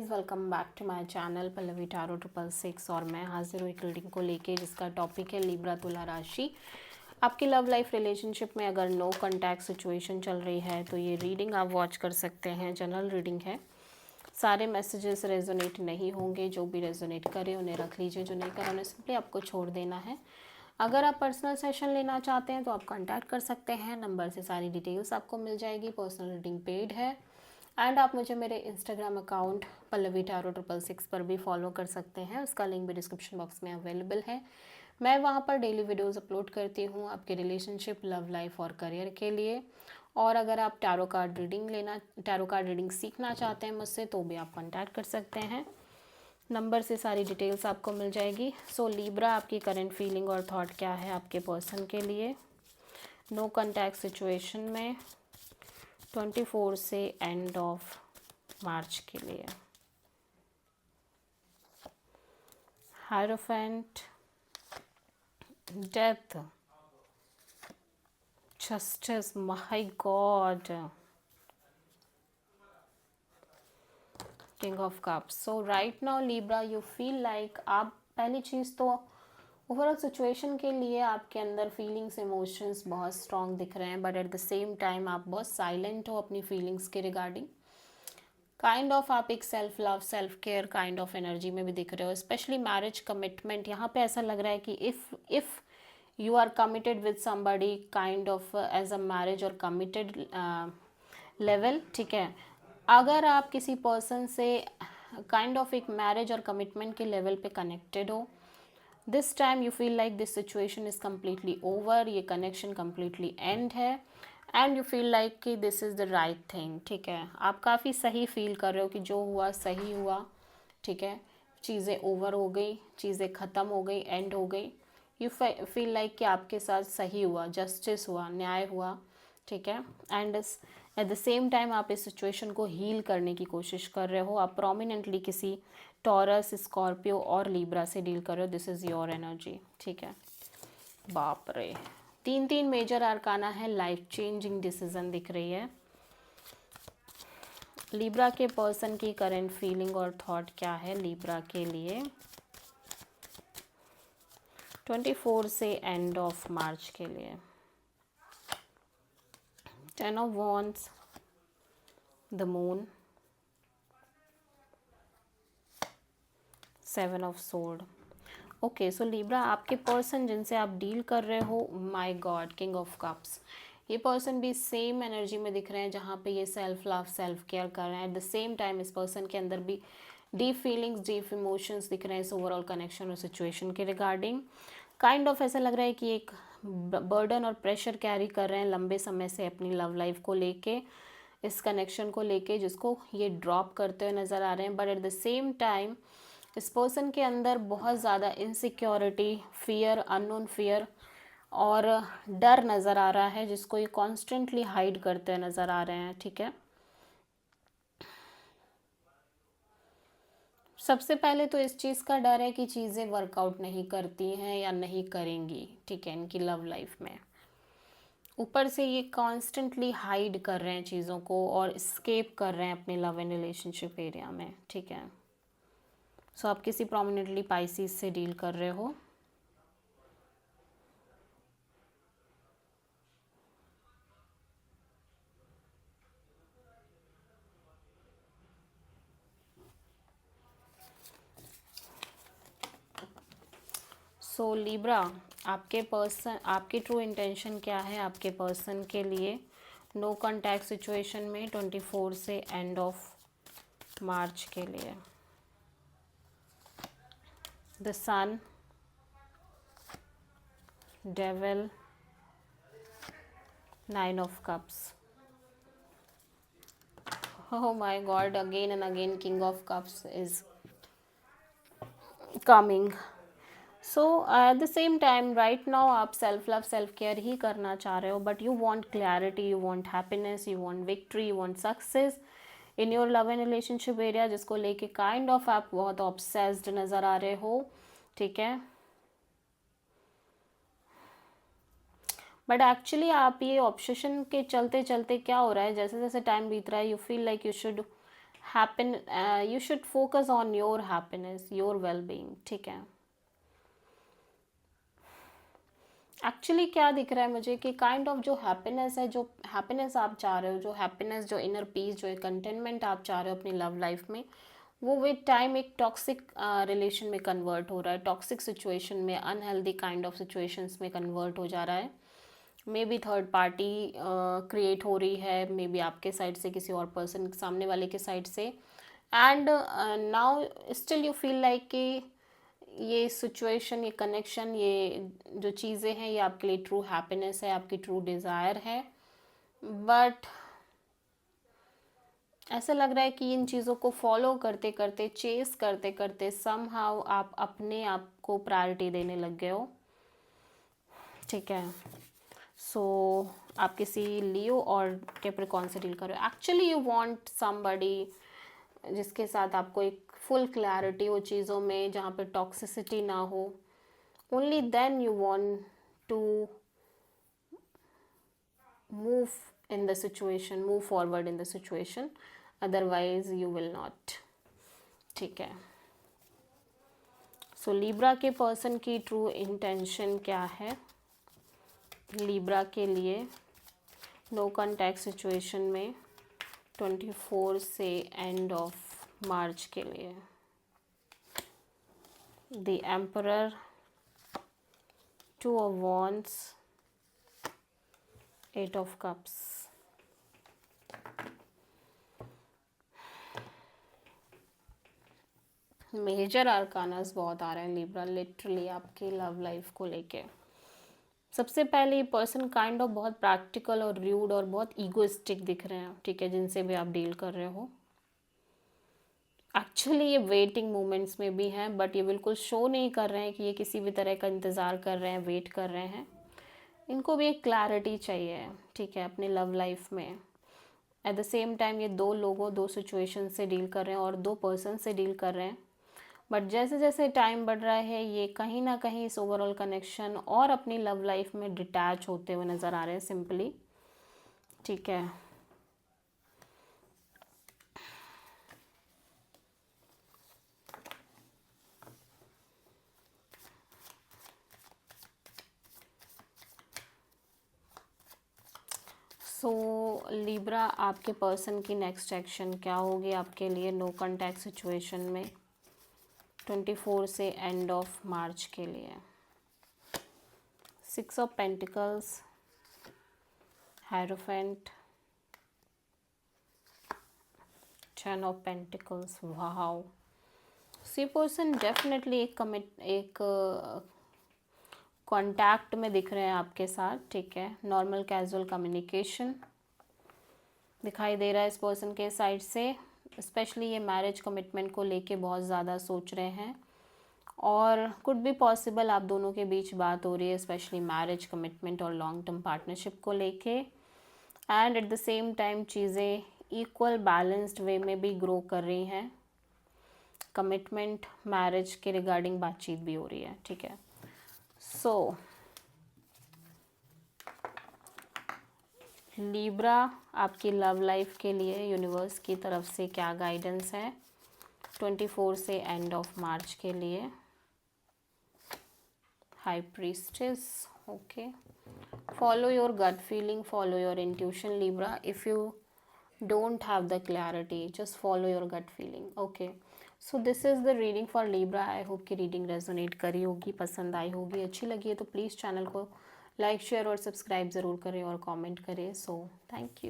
Welcome back to my channel Pallavi tarot 666 और मैं हाजिर हूँ एक रीडिंग को लेके जिसका टॉपिक है लिब्रा तुला राशि। आपकी लव लाइफ रिलेशनशिप में अगर नो कॉन्टैक्ट सिचुएशन चल रही है तो ये रीडिंग आप वॉच कर सकते हैं। जनरल रीडिंग है, सारे मैसेजेस रेजोनेट नहीं होंगे। जो भी रेजोनेट करे उन्हें रख लीजिए, जो नहीं करे उन्हें सिंपली आपको छोड़ देना है। अगर आप पर्सनल सेशन लेना चाहते हैं तो आप कॉन्टैक्ट कर सकते हैं, नंबर से सारी डिटेल्स आपको मिल जाएगी। पर्सनल रीडिंग पेड है एंड आप मुझे मेरे इंस्टाग्राम अकाउंट पल्लवी टारो 666 पर भी फॉलो कर सकते हैं, उसका लिंक भी डिस्क्रिप्शन बॉक्स में अवेलेबल है। मैं वहाँ पर डेली वीडियोस अपलोड करती हूँ आपके रिलेशनशिप, लव लाइफ और करियर के लिए। और अगर आप टैरो कार्ड रीडिंग सीखना चाहते हैं मुझसे तो भी आप कॉन्टैक्ट कर सकते हैं, नंबर से सारी डिटेल्स आपको मिल जाएगी। सो लिब्रा, आपकी करंट फीलिंग और थॉट क्या है आपके पर्सन के लिए नो कॉन्टैक्ट सिचुएशन में 24 से एंड ऑफ मार्च के लिए। Hierophant, death, justice, my God, king of cups. So right now Libra, you feel like आप पहली चीज़ तो ओवरऑल सिचुएशन के लिए आपके अंदर फीलिंग्स, इमोशंस बहुत स्ट्रॉन्ग दिख रहे हैं, but at the same time आप बहुत साइलेंट हो अपनी फीलिंग्स के रिगार्डिंग। काइंड ऑफ आप एक self love, self care kind of energy में भी दिख रहे हो, स्पेशली मैरिज कमिटमेंट। यहाँ पे ऐसा लग रहा है कि if you are committed with somebody kind of as a marriage और कमिटेड लेवल, ठीक है। अगर आप किसी पर्सन से काइंड ऑफ एक मैरिज और कमिटमेंट के लेवल पे कनेक्टेड हो, this time you feel like this situation is completely over, ये कनेक्शन कम्प्लीटली एंड है एंड यू फील लाइक कि this is the right thing, ठीक है। आप काफ़ी सही फील कर रहे हो कि जो हुआ सही हुआ, ठीक है। चीज़ें ओवर हो गई, चीज़ें ख़त्म हो गई, एंड हो गई। यू फील लाइक कि आपके साथ सही हुआ, जस्टिस हुआ, न्याय हुआ, ठीक है। And at the same time आप इस सिचुएशन को हील करने की कोशिश कर रहे हो। आप प्रोमिनेंटली किसी टॉरस, स्कॉर्पियो और लिब्रा से डील कर रहे हो। दिस इज़ योर एनर्जी, ठीक है। बाप रे, तीन मेजर आर्काना है, लाइफ चेंजिंग डिसीजन दिख रही है। लिब्रा के पर्सन की करंट फीलिंग और थॉट क्या है लिब्रा के लिए 24 से एंड ऑफ मार्च के लिए। 10 of wands, the moon, 7 of sword. Okay, so Libra, आपके पर्सन जिनसे आप डील कर रहे हो, my God, king of cups. ये पर्सन भी सेम एनर्जी में दिख रहे हैं जहाँ पे ये सेल्फ लव, सेल्फ केयर कर रहे हैं। एट द सेम टाइम इस पर्सन के अंदर भी डीप फीलिंग्स, डीप इमोशंस दिख रहे हैं इस ओवरऑल कनेक्शन और सिचुएशन के रिगार्डिंग। काइंड ऑफ ऐसा लग रहा है कि एक बर्डन और प्रेशर कैरी कर रहे हैं लंबे समय से अपनी लव लाइफ को लेके, इस कनेक्शन को लेके, जिसको ये ड्रॉप करते हुए नज़र आ रहे हैं। But at the same time इस पर्सन के अंदर बहुत ज़्यादा इनसिक्योरिटी, फियर, अननोन फियर और डर नज़र आ रहा है, जिसको ये कॉन्स्टेंटली हाइड करते नज़र आ रहे हैं, ठीक है। सबसे पहले तो इस चीज़ का डर है कि चीज़ें वर्कआउट नहीं करती हैं या नहीं करेंगी, ठीक है, इनकी लव लाइफ में। ऊपर से ये कॉन्स्टेंटली हाइड कर रहे हैं चीज़ों को और स्केप कर रहे हैं अपने लव एंड रिलेशनशिप एरिया में, ठीक है। सो आप किसी प्रोमिनेंटली पाइसिस से डील कर रहे हो। सो लिब्रा, आपके पर्सन, आपकी ट्रू इंटेंशन क्या है आपके पर्सन के लिए नो कॉन्टैक्ट सिचुएशन में 24 से एंड ऑफ मार्च के लिए। The sun, devil, 9 of cups. Oh my God, again and again King of Cups is coming. So at the same time right now आप सेल्फ लव, सेल्फ केयर ही करना चाह रहे हो, but you want clarity, you want happiness, you want victory, you want success in your love and relationship area, जिसको लेके kind of आप बहुत obsessed नज़र आ रहे हो, ठीक है। बट एक्चुअली आप ये ऑब्सेशन के चलते चलते क्या हो रहा है, जैसे जैसे टाइम बीत रहा है, you feel like you should you should focus on your happiness, your wellbeing, ठीक है। एक्चुअली क्या दिख रहा है मुझे कि काइंड ऑफ जो हैप्पीनेस है, जो हैप्पीनेस आप चाह रहे हो, जो हैप्पीनेस, जो इनर पीस, जो कंटेनमेंट आप चाह रहे हो अपनी लव लाइफ में, वो विद टाइम एक टॉक्सिक रिलेशन में कन्वर्ट हो रहा है, टॉक्सिक सिचुएशन में, अनहेल्दी काइंड ऑफ सिचुएशंस में कन्वर्ट हो जा रहा है। May be third party create हो रही है, मे बी आपके साइड से, किसी और पर्सन, सामने वाले के साइड से। And now still you feel like कि ये सिचुएशन, ये कनेक्शन, ये जो चीज़ें हैं, ये आपके लिए ट्रू हैप्पीनेस है, आपकी ट्रू डिज़ायर है। बट ऐसा लग रहा है कि इन चीज़ों को फॉलो करते करते, चेस करते करते समहाउ आप अपने आप को प्रायोरिटी देने लग गए हो, ठीक है। सो आप किसी लियो और कैप्रिकॉर्न से डील कर रहे हो। एक्चुअली यू वांट समबडी जिसके साथ आपको एक फुल क्लैरिटी हो चीज़ों में, जहाँ पे टॉक्सिसिटी ना हो। Only then you want to move in the situation, move forward in the situation, otherwise you will not, ठीक है। सो लिब्रा के पर्सन की ट्रू इंटेंशन क्या है लिब्रा के लिए नो कॉन्टैक्ट सिचुएशन में 24 से एंड ऑफ मार्च के लिए। The emperor, 2 of wands, 8 of cups. Major arcanas बहुत आ रहे हैं लिब्रा लिटरली आपकी लव लाइफ को लेके। सबसे पहले ये पर्सन काइंड ऑफ बहुत प्रैक्टिकल और रूड और बहुत ईगोइस्टिक दिख रहे हैं, ठीक है, जिनसे भी आप डील कर रहे हो। एक्चुअली ये वेटिंग मोमेंट्स में भी हैं, बट ये बिल्कुल शो नहीं कर रहे हैं कि ये किसी भी तरह का इंतज़ार कर रहे हैं, वेट कर रहे हैं। इनको भी एक क्लैरिटी चाहिए, ठीक है, अपने लव लाइफ में। एट द सेम टाइम ये 2 लोगों, 2 सिचुएशन से डील कर रहे हैं और 2 पर्सन से डील कर रहे हैं। बट जैसे जैसे टाइम बढ़ रहा है, ये कहीं ना कहीं इस ओवरऑल कनेक्शन और अपनी लव लाइफ में डिटैच होते हुए नज़र आ रहे हैं सिंपली, ठीक है। सो लिब्रा, आपके पर्सन की नेक्स्ट एक्शन क्या होगी आपके लिए नो कॉन्टैक्ट सिचुएशन में 24 से एंड ऑफ मार्च के लिए। 6 of pentacles, hierophant, 10 of pentacles. Wow, see person definitely एक कांटेक्ट में दिख रहे हैं आपके साथ, ठीक है। नॉर्मल कैजुअल कम्युनिकेशन दिखाई दे रहा है इस पर्सन के साइड से। स्पेशली ये मैरिज कमिटमेंट को लेके बहुत ज़्यादा सोच रहे हैं और कुड बी पॉसिबल आप दोनों के बीच बात हो रही है, स्पेशली मैरिज कमिटमेंट और लॉन्ग टर्म पार्टनरशिप को लेके। And at the same time चीज़ें इक्वल बैलेंस्ड वे में भी ग्रो कर रही हैं। कमिटमेंट, मैरिज के रिगार्डिंग बातचीत भी हो रही है, ठीक है। सो लिब्रा, आपकी लव लाइफ के लिए यूनिवर्स की तरफ से क्या गाइडेंस है 24 से एंड ऑफ मार्च के लिए। High priestess, okay. Follow your gut feeling, follow your intuition Libra. If you don't have the clarity, just follow your gut feeling, okay। so this is the reading for Libra। I hope कि reading resonate करी होगी, पसंद आई होगी, अच्छी लगी है तो please channel को लाइक, शेयर और सब्सक्राइब ज़रूर करें और कमेंट करें। So thank you.